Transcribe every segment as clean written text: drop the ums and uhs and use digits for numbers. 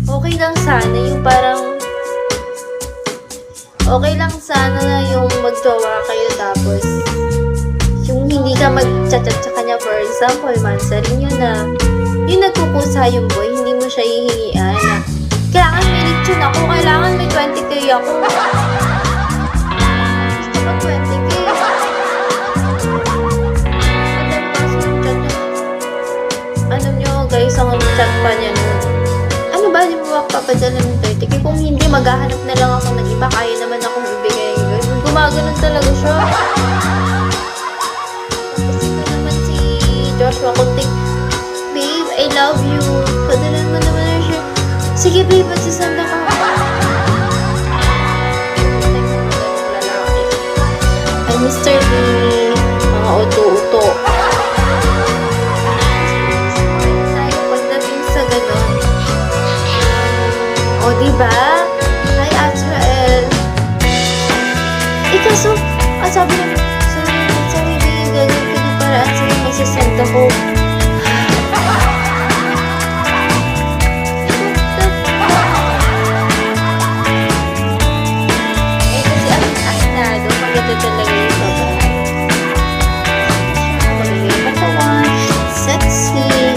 okay lang sana yung parang okay lang sana na yung magjowa kayo tapos yung hindi ka mag-chat-chat sa kanya, for example, mansarin yun na yung nagkukusa yung boy, hindi mo siya hihingian na kailangan may lechon ako, kailangan may 20k ako. Gusto ko 20k. Madami kasi yung chat niya. Ano nyo guys, ang chat pa niya nun. Ano ba, di mo papadala ng 30k? Kung hindi, maghahanap na lang ako ng iba, kaya naman akong ibigay. Gumaganon talaga siya. Tapos ito naman si Joshua Kunting, babe, I love you. Padala mo naman na siya. Sige babe, magsisanda ka. Ay, Mr. B, mga uto-uto. Tayo pagdating sa ganon. O, diba? Hi, Azrael. Kaso, sabi niya, sorry, gagawin ko na paraan sa'yo magsisend ako. Eh, kasi ang ahinado, maganda talaga yung babae. Magiging katawan, sexy,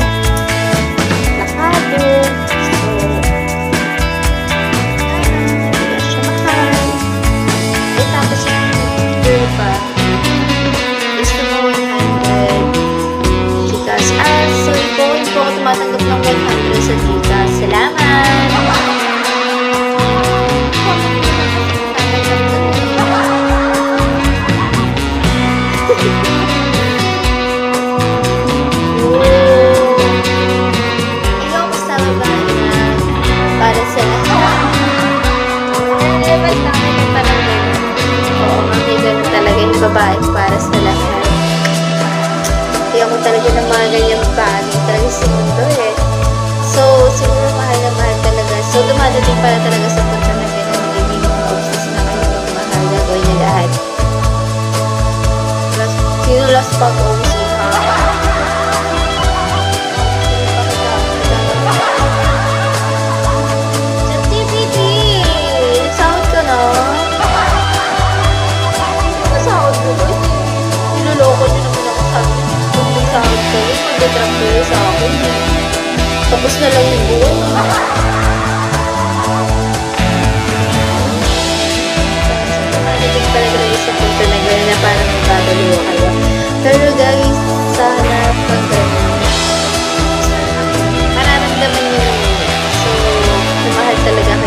lakado, so, hindi siya mahal. Eh, tapos yung girl pa, gusto mo 100 Gcash. So ito, hindi po ako tumatanggap ng 100 sa Gcash. Salamat! Ikaw, basta babae na para sa lahat. Dapat namin yung parang gano'n. Oo, may gano'n talaga yung babae para sa lahat. Hindi ako talaga ng mga ganyang bagay. Talaga sa mundo eh. So, siguro mahal na mahal talaga. So, dumadating para